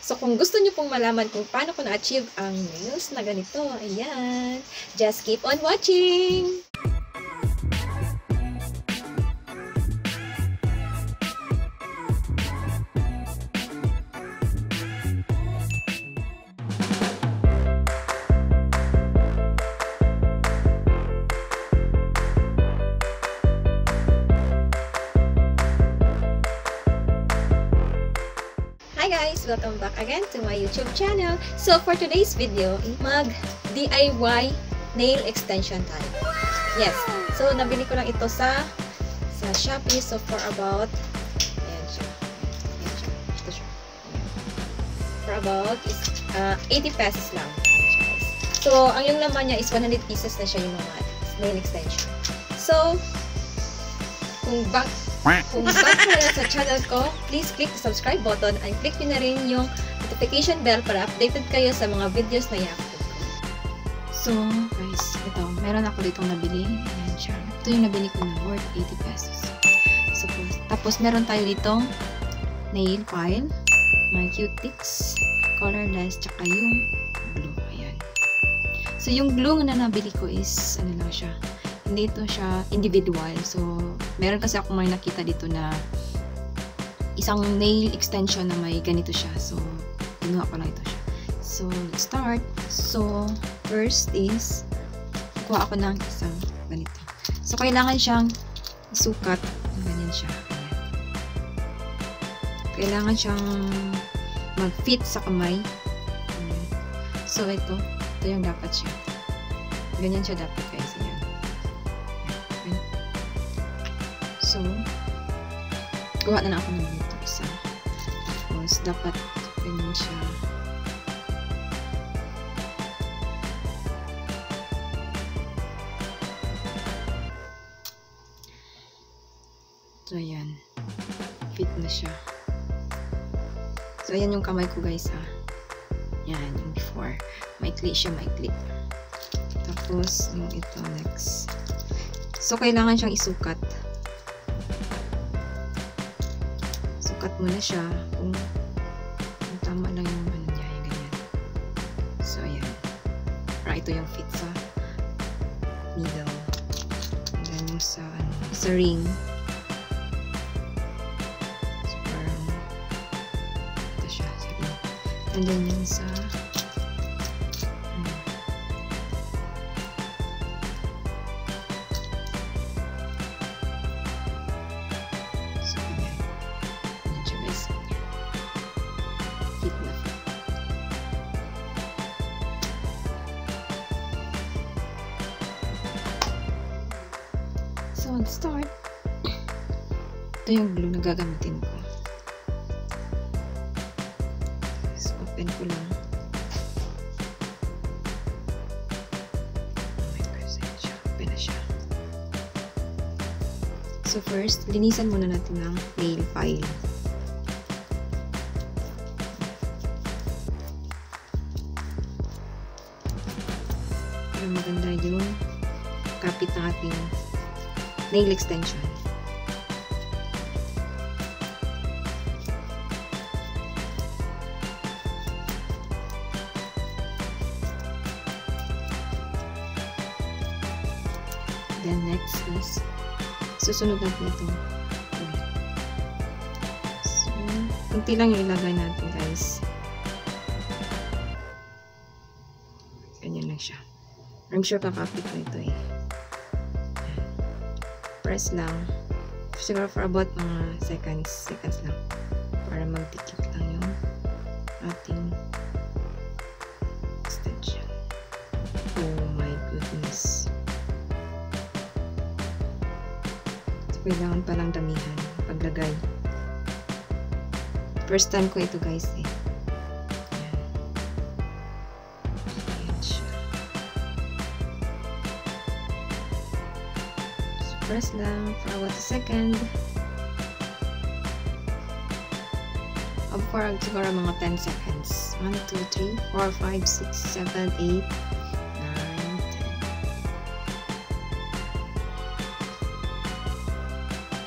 So, kung gusto nyo pong malaman kung paano ko na-achieve ang nails na ganito, ayan, just keep on watching! Hi guys! Welcome back again to my YouTube channel. So for today's video, mag-DIY nail extension tayo. Yes. So nabili ko lang ito sa Shopee. So for about for about 80 pesos lang. So ang yung laman niya is 100 pieces na siya yung mga nail extension. So kung back kayo sa channel ko, please click the subscribe button and click nyo na rin yung notification bell para updated kayo sa mga videos na i-upload ko. So, guys, ito. Meron ako ditong nabili. Ayan siya. Ito yung nabili ko na worth 80 pesos. So, tapos, meron tayo ditong nail file, mga cutics, colorless, tsaka yung glue. Ayan. So, yung glue na nabili ko is, ano lang siya, hindi ito siya individual. So, meron kasi ako may nakita dito na isang nail extension na may ganito siya. So, kinuha ko lang ito siya. So, let's start. So, first is kuha ako ng isang ganito. So, kailangan siyang sukat. Ganyan siya. Ayan. Kailangan siyang mag-fit sa kamay. Ayan. So, ito yung dapat siya. Ganyan siya dapat, guys. Ayan. So, gawa na ako ng ito isa. Tapos, dapat ganyan siya. So, ayan. Fit na siya. So, ayan yung kamay ko, guys, ha. Yan, yung before. Maikli siya, maikli. Tapos, yung ito next. So, kailangan siyang isukat. Sukat mo na siya kung tama lang yung ano niya, yung ganyan. So, ayan. Para ito yung fit sa needle. And then yung sa ring. So, parang ito siya, sa ring. And then yung sa So, let's start. Ito yung glue na gagamitin ko. So, open ko lang. Open na siya. So, first, linisan muna natin ng nail file. Para maganda yung kapit ng ating nail extension. Then next is susunod natin ito. So, kunti lang yung ilagay natin, guys. Ganyan lang siya. I'm sure kakapit na ito eh. Press lang. Siguro for about mga seconds lang. Para magdikit lang yung ating extension. Oh my goodness. So, kailangan palang damihan paglagay. First time ko ito, guys eh. Press lang for about a second. For siguro mga 10 seconds. 1, 2, 3, 4, 5, 6, 7, 8, 9,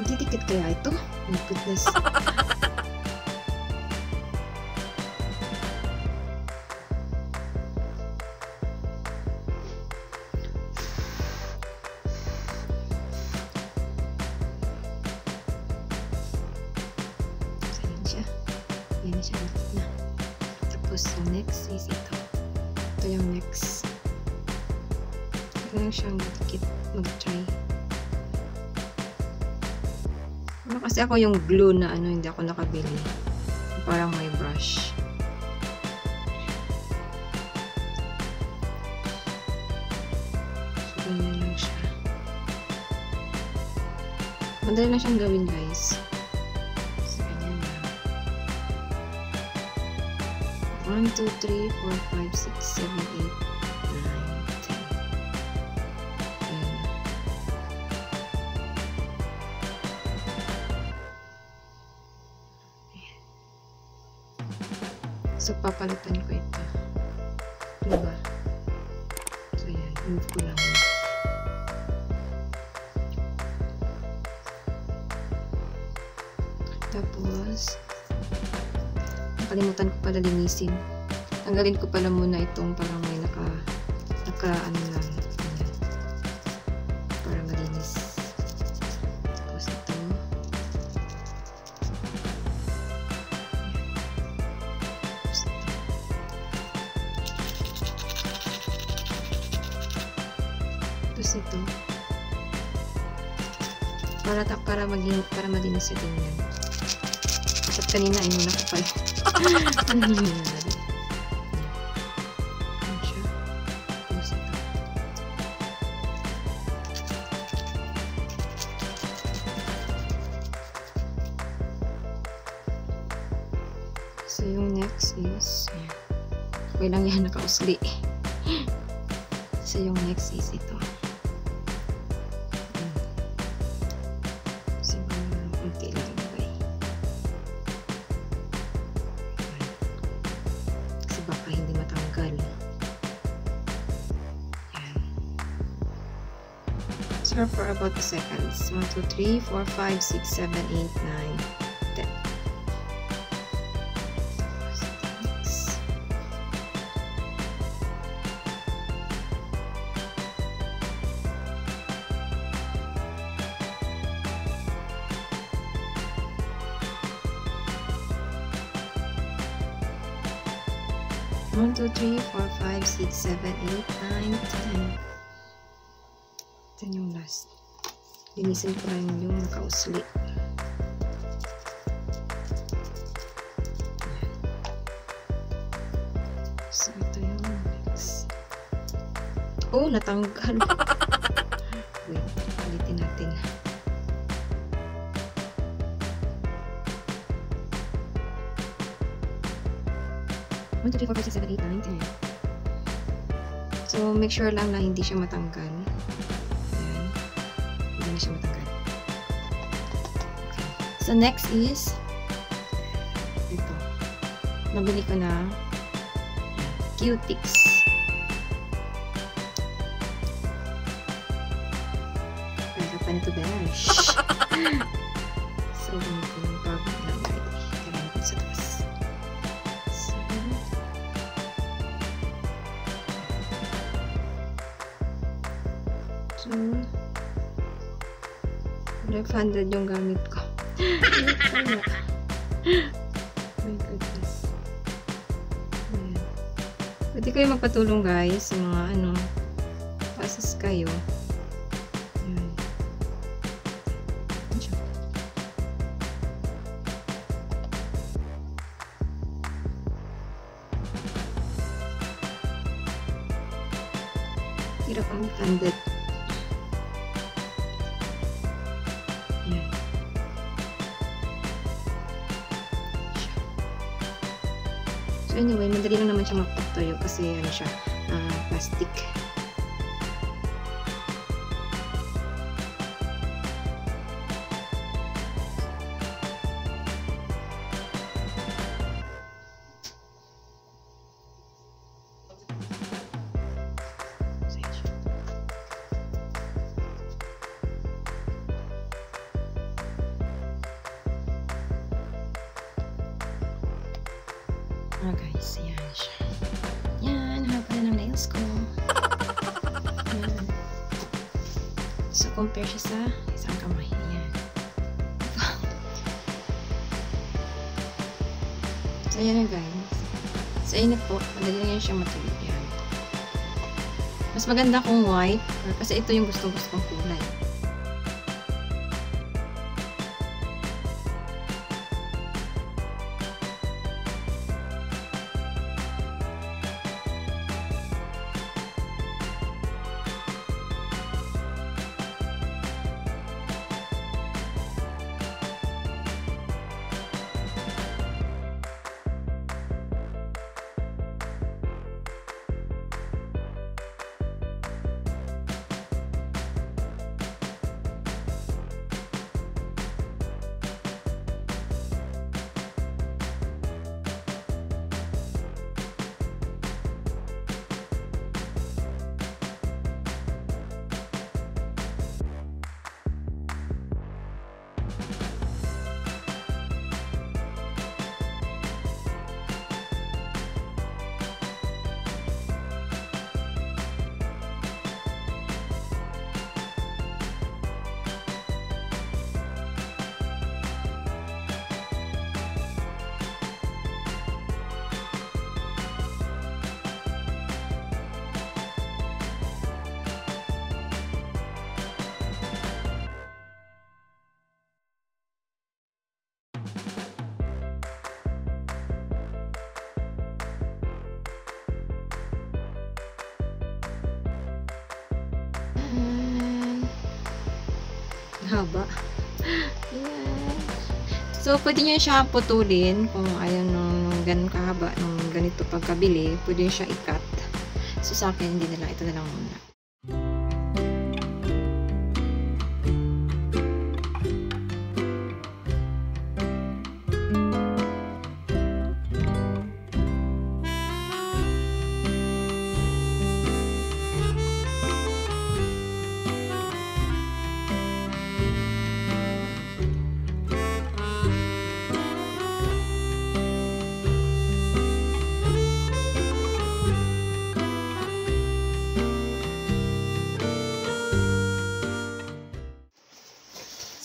10. Didikit kaya ito? Oh my goodness. na. Tapos, yung next is ito. Ito yung next. Ito lang siyang mag-try. Ano kasi ako yung glue na hindi ako nakabili. Parang may brush. So, ganyan lang siya. Madali lang siyang gawin, guys. So, ganyan lang. 1, 2, 3, 4, 5, 6, 7, 8, 9, 10. So, papalitan ko ito. Diba? So, yan. Move ko lang. Tapos, nakalimutan ko pala linisin. Tanggalin ko pala muna itong parang may ano lang. Ayan. Para malinis. Tapos ito. Tapos ito. Para malinis ito yan. At kanina ay muna ko pala. Ano yun na natin? Ayan siya. Tapos ito. So yung next is ayan. Okay lang yan, nakausli. So yung next is ito. Baka hindi matanggal. Yan. Serve for about 2 seconds. 1, 2, 3, 4, 5, 6, 7, 8, 9, 10. Next. One, 2, 3, 4, 5, 6, 7, 8, 9, 10. 10 yung last. Linisin ko lang yung nakausli. So, ito yung next. Oh, natanggal. Wait, ulitin natin. One, 2, 3, 4, 5, 6, 7, 8, 9, 10. So, make sure lang na hindi siya matanggal. Ayan. Hindi na siya matanggal. Okay. So, next is ito. Nabili ko na Q-Tix. Ay, kapan ito besh. So, ganito yung pagod lang. Kailangan ko sa taas. So, 500 yung gamit ko. My goodness. Ayan. Pwede kayo magpatulong guys sa mga pasas kayo. Ayan. Hirap ang 500. So anyway, madali lang naman siya magpatuyo kasi siya, plastic. Guys, yan siya. Yan, haba na ng nails ko. Yan. So, compare siya sa isang kamay. Yan. So, ayan na guys. Sa init po, madali lang yan siya matulog yan. Mas maganda kung white, kasi ito yung gusto-gusto kong kulay. Haba. Yes. So, pwede nyo siya putulin kung ayaw nung ganun kahaba, nung ganito pagkabili, pwede nyo siya i-cut. So, sa akin, hindi na lang. Ito na lang muna.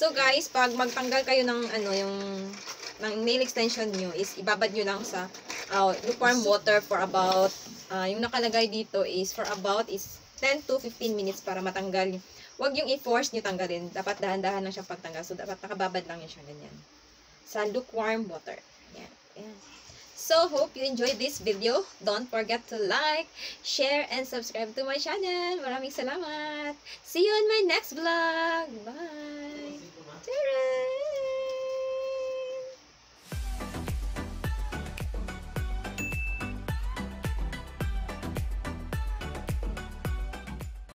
So guys, pag magtanggal kayo ng ng nail extension nyo, is ibabad nyo lang sa lukewarm water for about yung nakalagay dito is for about 10 to 15 minutes para matanggal. Huwag yung i-force nyo tanggalin. Dapat dahan-dahan lang siya pagtanggal. So dapat nakababad lang yun siya ganyan. Sa lukewarm water. Yan. Yan. So, hope you enjoyed this video. Don't forget to like, share, and subscribe to my channel. Maraming salamat. See you in my next vlog. Bye. Tara!